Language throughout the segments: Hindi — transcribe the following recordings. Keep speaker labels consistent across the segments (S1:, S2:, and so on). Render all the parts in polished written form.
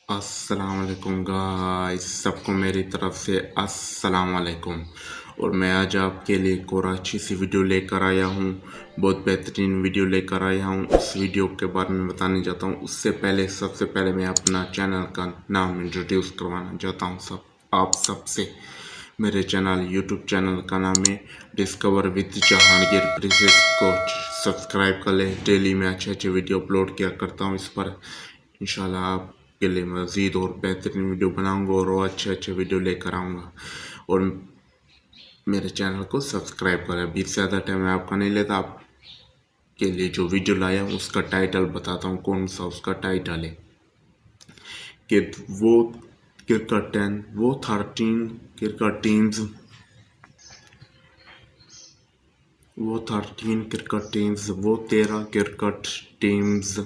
S1: अस्सलाम वालेकुम गाइस, सबको मेरी तरफ से अस्सलाम वालेकुम। और मैं आज आपके लिए एक और अच्छी सी वीडियो लेकर आया हूँ। बहुत बेहतरीन वीडियो लेकर आया हूँ। उस वीडियो के बारे में बताने जाता हूँ। उससे पहले सबसे पहले मैं अपना चैनल का नाम इंट्रोड्यूस करवाना चाहता हूँ आप सबसे। मेरे चैनल यूट्यूब चैनल का नाम है डिस्कवर विद जहांगीर प्रिंसेस को सब्सक्राइब कर ले। डेली मैं अच्छे अच्छे वीडियो अपलोड किया करता हूँ इस पर। इंशाल्लाह आपके लिए मज़ीद और बेहतरीन वीडियो बनाऊंगा और अच्छे अच्छे वीडियो लेकर आऊँगा। और मेरे चैनल को सब्सक्राइब करें। 20 से ज़्यादा टाइम मैं आपका नहीं लेता। आपके लिए जो वीडियो लाया हूँ उसका टाइटल बताता हूँ कौन सा उसका टाइटल है कि वो क्रिकेट 13 क्रिकेट टीम्स, वो 13 क्रिकेट टीम्स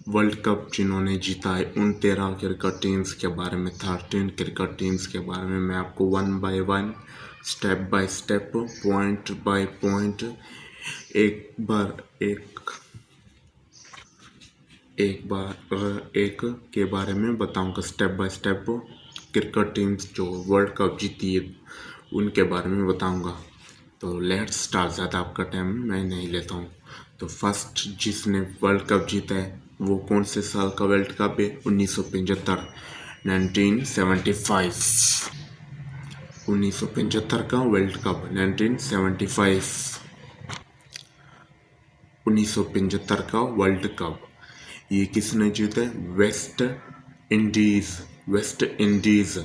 S1: वर्ल्ड कप जिन्होंने जीता है, उन 13 क्रिकेट टीम्स के बारे में, 13 क्रिकेट टीम्स के बारे में मैं आपको one by one, step by step, point by point एक के बारे में बताऊंगा। Step by step cricket teams जो वर्ल्ड कप जीती है उनके बारे में बताऊंगा। तो लेट्स स्टार्ट। ज़्यादा आपका टाइम मैं नहीं लेता हूँ। तो फर्स्ट जिसने वर्ल्ड कप जीता है वो कौन से साल का वर्ल्ड कप है? 1975, 1975, 1975 का वर्ल्ड कप, 1975, 1975 का वर्ल्ड कप। ये किसने जीता है? West Indies, West Indies,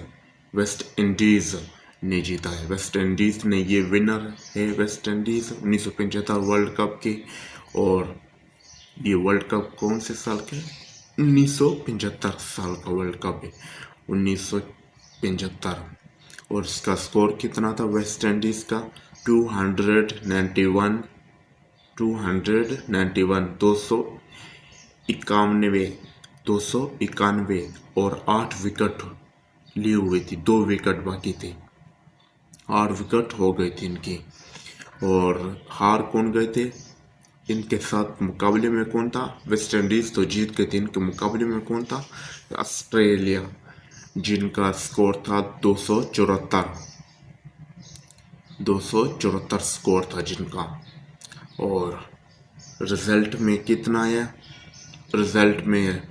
S1: West Indies ने जीता है। वेस्ट इंडीज ने, ये विनर है वेस्ट इंडीज 1975 वर्ल्ड कप के। और ये वर्ल्ड कप कौन से साल के? 1975 साल का वर्ल्ड कप है, 1975। और इसका स्कोर कितना था वेस्ट इंडीज का? 291, 291 और 8 विकेट ली हुई थी। 2 विकेट बाकी थे, 8 विकेट हो गए थे इनकी। और हार कौन गए थे इनके साथ? मुकाबले में कौन था? वेस्ट इंडीज तो जीत गए थे। इनके मुकाबले में कौन था? ऑस्ट्रेलिया, जिनका स्कोर था 274 स्कोर था जिनका। और रिजल्ट में कितना आया? रिजल्ट में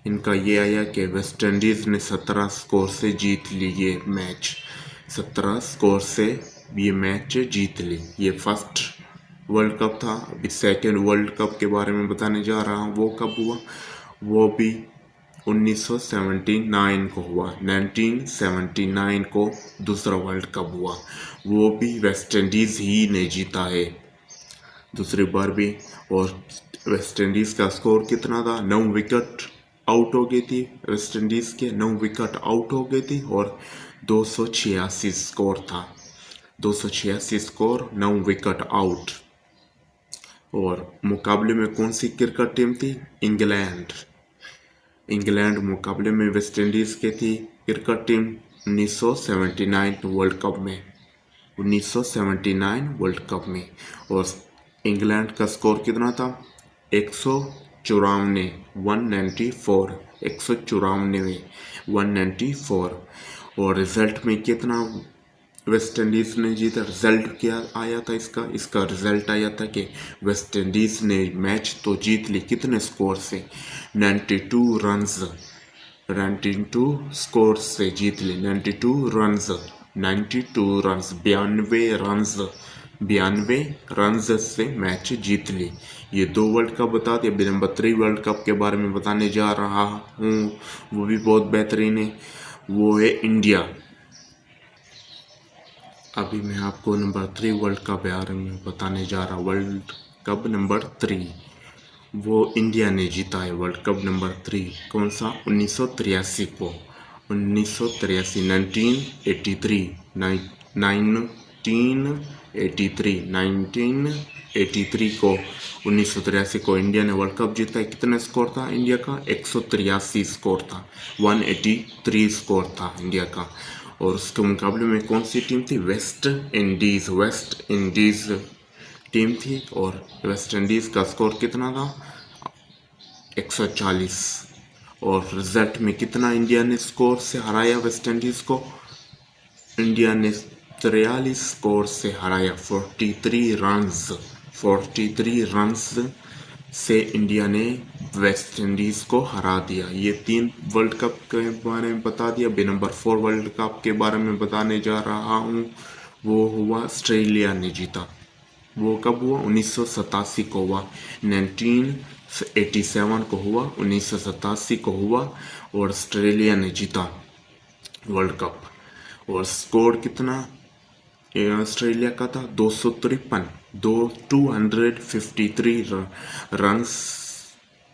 S1: इनका ये आया कि वेस्ट इंडीज़ ने 17 स्कोर से जीत ली ये मैच। 17 स्कोर से ये मैच जीत ली। ये फर्स्ट वर्ल्ड कप था। अभी सेकेंड वर्ल्ड कप के बारे में बताने जा रहा हूँ। वो कब हुआ? वो भी 1979 को हुआ। 1979 को दूसरा वर्ल्ड कप हुआ। वो भी वेस्ट इंडीज़ ही ने जीता है दूसरी बार भी। और वेस्ट इंडीज़ का स्कोर कितना था? 9 विकेट आउट हो गई थी वेस्ट इंडीज़ के, 9 विकेट आउट हो गई थी। और 286 स्कोर था, 286 स्कोर, 9 विकेट आउट। और मुकाबले में कौन सी क्रिकेट टीम थी? इंग्लैंड मुकाबले में वेस्ट इंडीज़ के थी क्रिकेट टीम 1979 वर्ल्ड कप में, 1979 वर्ल्ड कप में। और इंग्लैंड का स्कोर कितना था? 194, 194, 194, 194। और रिजल्ट में कितना वेस्ट इंडीज़ ने जीता? रिजल्ट क्या आया था इसका रिजल्ट आया था कि वेस्ट इंडीज़ ने मैच तो जीत ली। कितने स्कोर से? 92 रन्स, 92 स्कोर से जीत ली। 92 रन्स, 92 रन्स, 92 रन्स से मैच जीत ली। ये 2 वर्ल्ड कप बता दिए। अभी नंबर 3 वर्ल्ड कप के बारे में बताने जा रहा हूँ। वो भी बहुत बेहतरीन है। वो है इंडिया। अभी मैं आपको नंबर 3 वर्ल्ड कप के बारे में बताने जा रहा हूँ। वर्ल्ड कप नंबर 3 वो इंडिया ने जीता है। वर्ल्ड कप नंबर 3 कौन सा? 1983 को, 1983, 1983, 1983 को, 1983 को इंडिया ने वर्ल्ड कप जीता है। कितना स्कोर था इंडिया का? 183 स्कोर था, 183 स्कोर था इंडिया का। और उसके मुकाबले में कौन सी टीम थी? वेस्ट इंडीज़ टीम थी। और वेस्ट इंडीज़ का स्कोर कितना था? 140। और रिजल्ट में कितना इंडिया ने स्कोर से हराया वेस्ट इंडीज को? इंडिया ने 43 स्कोर से हराया। 43 रन्स से इंडिया ने वेस्ट इंडीज को हरा दिया। ये 3 वर्ल्ड कप के बारे में बता दिया। अभी नंबर 4 वर्ल्ड कप के बारे में बताने जा रहा हूँ। वो हुआ ऑस्ट्रेलिया ने जीता। वो कब हुआ? 1987 को हुआ। 1987 को हुआ, 1987 को हुआ और ऑस्ट्रेलिया ने जीता वर्ल्ड कप। और स्कोर कितना ऑस्ट्रेलिया का था? 253 रन्स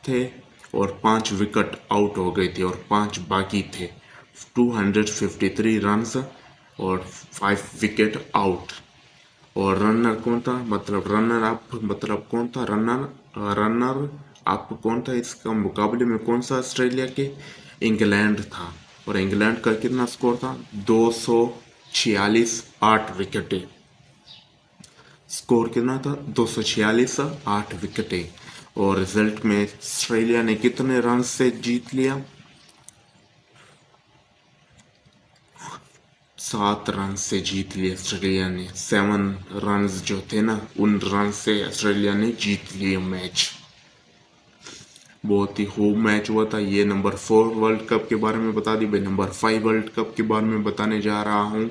S1: थे और 5 विकेट आउट हो गए थे और 5 बाकी थे। 253 रन्स और 5 विकेट आउट। और रनर कौन था? मतलब रनर अप मतलब कौन था? रनर अप कौन था? इसका मुकाबले में कौन सा ऑस्ट्रेलिया के? इंग्लैंड था। और इंग्लैंड का कितना स्कोर था? 246, 8 विकेटें। स्कोर कितना था? 246, 8 विकेटें। और रिजल्ट में ऑस्ट्रेलिया ने कितने रन से जीत लिया? 7 रन से जीत लिया ऑस्ट्रेलिया ने। 7 रन जो थे ना, उन रन से ऑस्ट्रेलिया ने जीत लिए मैच। बहुत ही खूब मैच हुआ था। ये नंबर 4 वर्ल्ड कप के बारे में बता दी भाई। नंबर 5 वर्ल्ड कप के बारे में बताने जा रहा हूँ।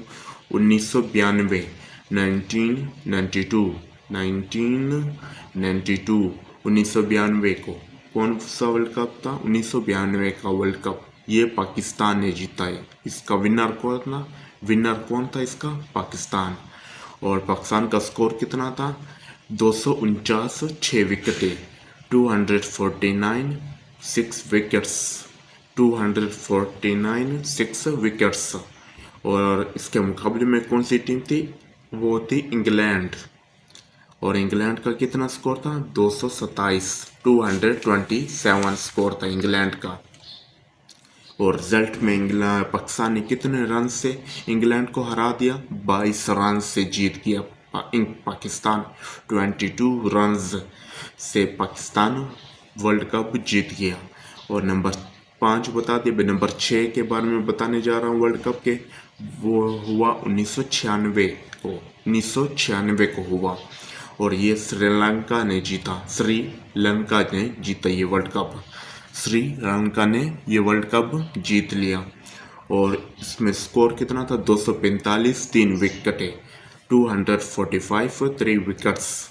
S1: 1992, 1992 को कौन सा वर्ल्ड कप था? 1992 का वर्ल्ड कप। ये पाकिस्तान ने जीता है। इसका विनर कौन था इसका? पाकिस्तान। और पाकिस्तान का स्कोर कितना था? 249, 6 विकेटें। 249, 6 विकेट्स। 249, 6 विकेट्स। और इसके मुकाबले में कौन सी टीम थी? वो थी इंग्लैंड। और इंग्लैंड का कितना स्कोर था? 227, 227 स्कोर था इंग्लैंड का। और रिजल्ट में पाकिस्तान ने कितने रन से इंग्लैंड को हरा दिया? 22 रन से जीत गया पाकिस्तान। 22 रन से पाकिस्तान वर्ल्ड कप जीत गया। और नंबर 5 बता दिए। नंबर 6 के बारे में बताने जा रहा हूँ वर्ल्ड कप के। वो हुआ 1996 को हुआ और ये श्रीलंका ने जीता। श्रीलंका ने जीता ये वर्ल्ड कप। श्रीलंका ने ये वर्ल्ड कप जीत लिया। और इसमें स्कोर कितना था? 245, 3 विकेटें। 245, 3 विकेट्स।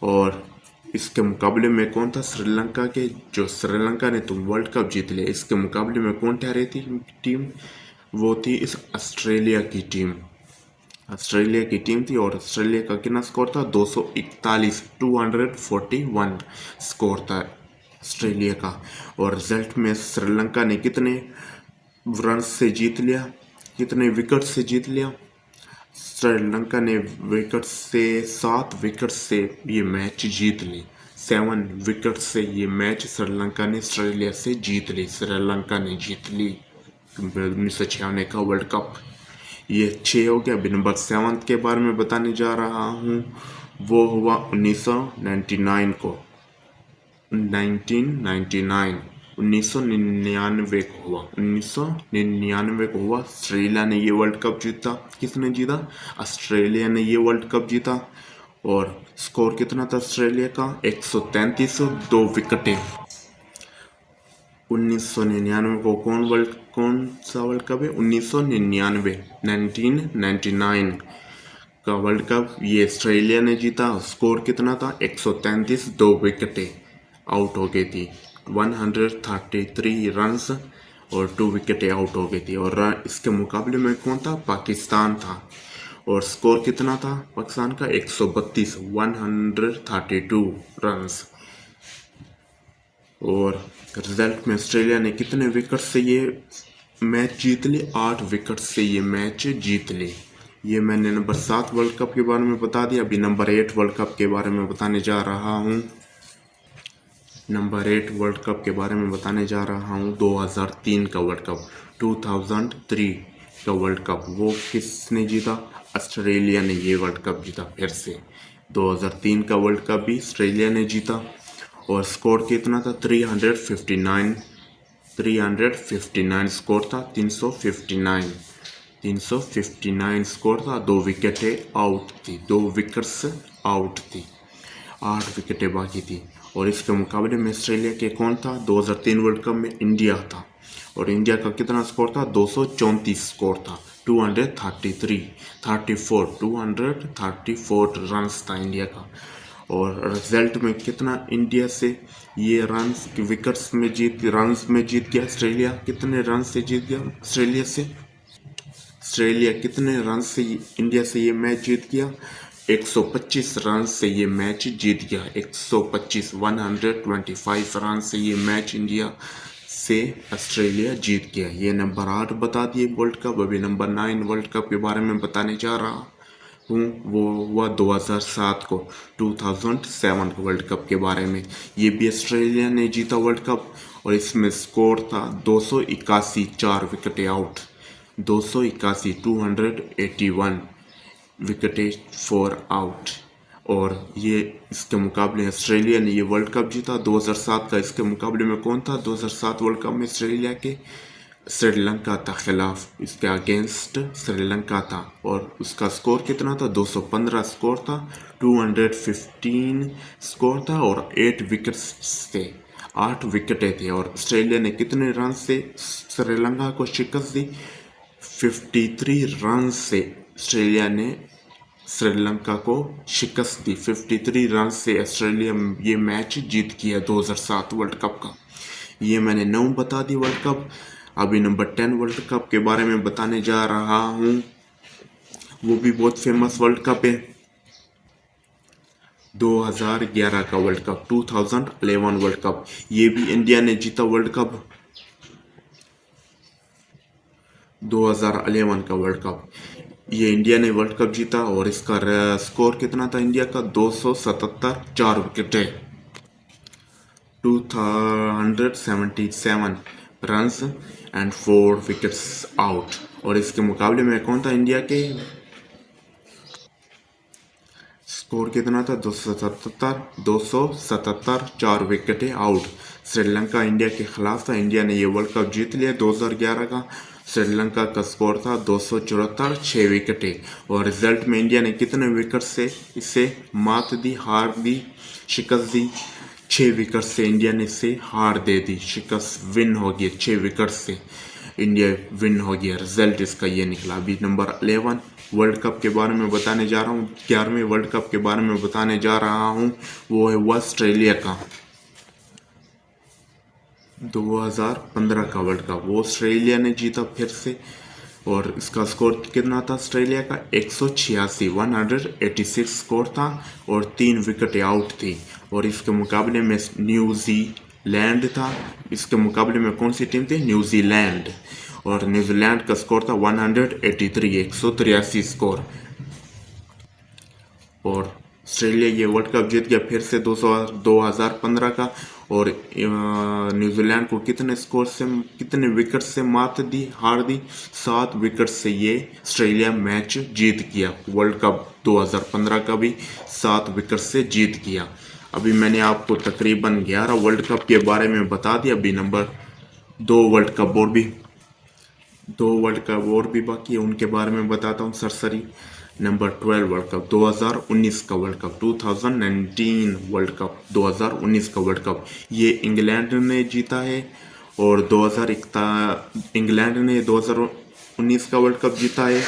S1: और इसके मुकाबले में कौन था? श्रीलंका के, जो श्रीलंका ने तो वर्ल्ड कप जीत लिया। इसके मुकाबले में कौन ठहरी थी टीम? वो थी इस ऑस्ट्रेलिया की टीम। ऑस्ट्रेलिया की टीम थी। और ऑस्ट्रेलिया का कितना स्कोर था? 241, 241 स्कोर था ऑस्ट्रेलिया का। और रिजल्ट में श्रीलंका ने कितने रन से जीत लिया? कितने विकेट से जीत लिया? श्रीलंका ने विकेट से 7 विकेट से ये मैच जीत ली। 7 विकेट से ये मैच श्रीलंका ने ऑस्ट्रेलिया से जीत ली। श्रीलंका ने जीत ली 1996 का वर्ल्ड कप। ये 6 हो गया। अभी नंबर 7 के बारे में बताने जा रहा हूँ। वो हुआ 1999 को। 1999 को हुआ। 1999 को हुआ। ऑस्ट्रेलिया ने ये वर्ल्ड कप जीता। किसने जीता? ऑस्ट्रेलिया ने ये वर्ल्ड कप जीता। और स्कोर कितना था ऑस्ट्रेलिया का? 133, 2 विकेटें। 1999 को कौन सा वर्ल्ड कप है? 1999 का वर्ल्ड कप ये ऑस्ट्रेलिया ने जीता। स्कोर कितना था? 133, 2 विकेटें आउट हो गई थी। 133 रन्स और 2 विकेटें आउट हो गई थी। और इसके मुकाबले में कौन था? पाकिस्तान था। और स्कोर कितना था पाकिस्तान का? 132, 132 रन्स। और रिजल्ट में ऑस्ट्रेलिया ने कितने विकेट से ये मैच जीत ली? 8 विकेट से ये मैच जीत ली। ये मैंने नंबर 7 वर्ल्ड कप के बारे में बता दिया। अभी नंबर 8 वर्ल्ड कप के बारे में बताने जा रहा हूँ। नंबर 8 वर्ल्ड कप के बारे में बताने जा रहा हूँ। 2003 का वर्ल्ड कप। 2003 का वर्ल्ड कप। वो किसने जीता? ऑस्ट्रेलिया ने ये वर्ल्ड कप जीता फिर से। 2003 का वर्ल्ड कप भी ऑस्ट्रेलिया ने जीता। और स्कोर कितना था? 359 359 स्कोर था, 359 स्कोर था। 2 विकेटें आउट थी, 2 विकेट्स आउट थी, 8 विकेटें बाकी थी। और इसके मुकाबले में ऑस्ट्रेलिया के कौन था? 2003 वर्ल्ड कप में इंडिया था, और इंडिया का कितना स्कोर था? 234 स्कोर था, 234 रन्स था इंडिया का। और रिजल्ट में कितना इंडिया से ये रन्स विकेट्स में रन्स में जीत गया ऑस्ट्रेलिया? कितने रन से जीत गया ऑस्ट्रेलिया से? ऑस्ट्रेलिया कितने रन से इंडिया से ये मैच जीत गया? 125 रन से ये मैच जीत गया। 125 रन से ये मैच इंडिया से ऑस्ट्रेलिया जीत गया। ये नंबर 8 बता दिए वर्ल्ड कप। अभी नंबर 9 वर्ल्ड कप के बारे में बताने जा रहा हूँ। वो हुआ 2007 को, 2007 वर्ल्ड कप के बारे में। ये भी ऑस्ट्रेलिया ने जीता वर्ल्ड कप, और इसमें स्कोर था 281, 4 विकेटें आउट, 281 विकेटें फॉर आउट। और ये इसके मुकाबले ऑस्ट्रेलिया ने ये वर्ल्ड कप जीता 2007 का। इसके मुकाबले में कौन था 2007 वर्ल्ड कप में ऑस्ट्रेलिया के? श्रीलंका था खिलाफ, इसके अगेंस्ट श्रीलंका था। और उसका स्कोर कितना था? 215 स्कोर था, 215 स्कोर था, और 8 विकेट्स थे, 8 विकेटें थी। और ऑस्ट्रेलिया ने कितने रन से श्रीलंका को शिकस्त दी? 53 रन से ऑस्ट्रेलिया ने श्रीलंका को शिकस्त दी। 53 रन से ऑस्ट्रेलिया ये मैच जीत गया 2007 वर्ल्ड कप का। ये मैंने 9 बता दी वर्ल्ड कप। अभी नंबर 10 वर्ल्ड कप के बारे में बताने जा रहा हूँ। वो भी बहुत फेमस वर्ल्ड कप है, 2011 का वर्ल्ड कप, 2011 वर्ल्ड कप। ये भी इंडिया ने जीता वर्ल्ड कप, 2011 का वर्ल्ड कप। ये इंडिया ने वर्ल्ड कप जीता, और इसका स्कोर कितना था इंडिया का? 277, 4 विकेटें, 277 रन्स एंड 4 विकेट्स आउट। और इसके मुकाबले में कौन था इंडिया के? स्कोर कितना था? 277, 4 विकेटें आउट। श्रीलंका इंडिया के खिलाफ था। इंडिया ने ये वर्ल्ड कप जीत लिया 2011 का। श्रीलंका का स्कोर था 274, 6 विकेटें। और रिजल्ट में इंडिया ने कितने विकेट से इसे मात दी, हार दी, शिकस्त दी? 6 विकेट से इंडिया ने इसे हार दे दी, शिकस्त, विन हो गया। 6 विकेट से इंडिया विन हो गया। रिजल्ट इसका ये निकला। अभी नंबर 11 वर्ल्ड कप के बारे में बताने जा रहा हूँ। 11वें वर्ल्ड कप के बारे में बताने जा रहा हूँ। वो है ऑस्ट्रेलिया का 2015 का वर्ल्ड कप। वो ऑस्ट्रेलिया ने जीता फिर से, और इसका स्कोर कितना था ऑस्ट्रेलिया का? 186, 186 स्कोर था, और 3 विकेटें आउट थी। और इसके मुकाबले में न्यूजीलैंड था। इसके मुकाबले में कौन सी टीम थी? न्यूजीलैंड। और न्यूजीलैंड का स्कोर था 183, 183 स्कोर। और ऑस्ट्रेलिया ये वर्ल्ड कप जीत गया फिर से 2015 का। और न्यूजीलैंड को कितने विकेट से मात दी, हार दी? 7 विकेट से ये ऑस्ट्रेलिया मैच जीत गया। वर्ल्ड कप 2015 का भी 7 विकेट से जीत गया। अभी मैंने आपको तकरीबन 11 वर्ल्ड कप के बारे में बता दिया। अभी नंबर 2 वर्ल्ड कप और भी बाकी है, उनके बारे में बताता हूँ सरसरी। नंबर 12 वर्ल्ड कप, 2019 का वर्ल्ड कप, 2019 वर्ल्ड कप, 2019 का वर्ल्ड कप। ये इंग्लैंड ने जीता है, और इंग्लैंड ने 2019 का वर्ल्ड कप जीता है,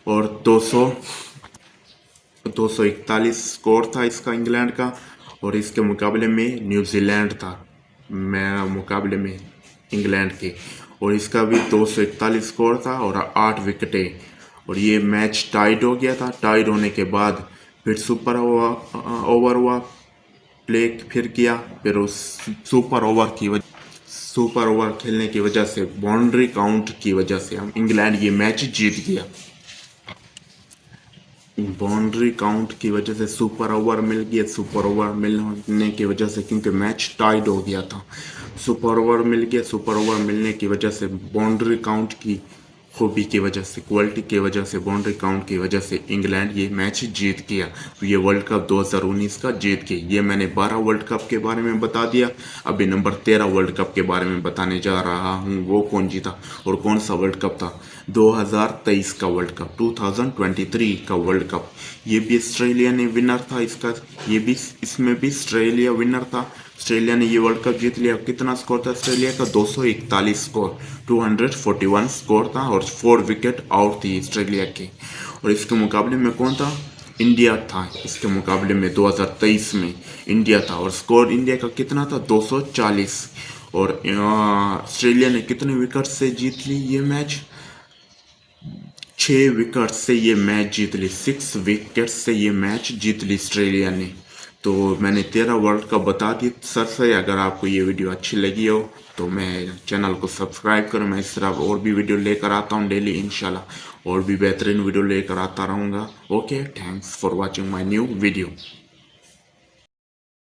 S1: और 241 स्कोर था इसका इंग्लैंड का। और इसके मुकाबले में न्यूजीलैंड था मुकाबले में इंग्लैंड के, और इसका भी 241 स्कोर था और 8 विकेटें। और ये मैच टाइड हो गया था। टाइड होने के बाद फिर सुपर ओवर हुआ, प्ले फिर किया। फिर उस सुपर ओवर खेलने की वजह से, बाउंड्री काउंट की वजह से हम इंग्लैंड ये मैच जीत गया। बाउंड्री काउंट की वजह से सुपर ओवर मिल गया। सुपर ओवर मिलने की वजह से, क्योंकि मैच टाइड हो गया था, सुपर ओवर मिल गया। सुपर ओवर मिलने की वजह से बाउंड्री काउंट की खूबी की वजह से, क्वालिटी की वजह से, बाउंड्री काउंट की वजह से इंग्लैंड ये मैच जीत गया। ये वर्ल्ड कप 2019 का जीत गई। ये मैंने 12 वर्ल्ड कप के बारे में बता दिया। अभी नंबर 13 वर्ल्ड कप के बारे में बताने जा रहा हूँ। वो कौन जीता और कौन सा वर्ल्ड कप था? 2023 का वर्ल्ड कप, 2023 का वर्ल्ड कप। ये भी ऑस्ट्रेलिया ने विनर था इसका। ये भी, इसमें भी ऑस्ट्रेलिया विनर था। ऑस्ट्रेलिया ने ये वर्ल्ड कप जीत लिया। कितना स्कोर था ऑस्ट्रेलिया का? 241 स्कोर, 241 स्कोर था और 4 विकेट आउट थी ऑस्ट्रेलिया की। और इसके मुकाबले में कौन था? इंडिया था। इसके मुकाबले में 2023 में इंडिया था और स्कोर इंडिया का कितना था? 240। और ऑस्ट्रेलिया ने कितने विकेट से जीत ली ये मैच? 6 विकेट से ये मैच जीत ली। 6 विकेट से ये मैच जीत ली ऑस्ट्रेलिया ने। तो मैंने 13 वर्ल्ड कप बता दी सर से। अगर आपको ये वीडियो अच्छी लगी हो तो मैं चैनल को सब्सक्राइब करो। मैं इस तरह और भी वीडियो लेकर आता हूँ डेली इंशाल्लाह, और भी बेहतरीन वीडियो लेकर आता रहूँगा। Okay, thanks for watching my new video.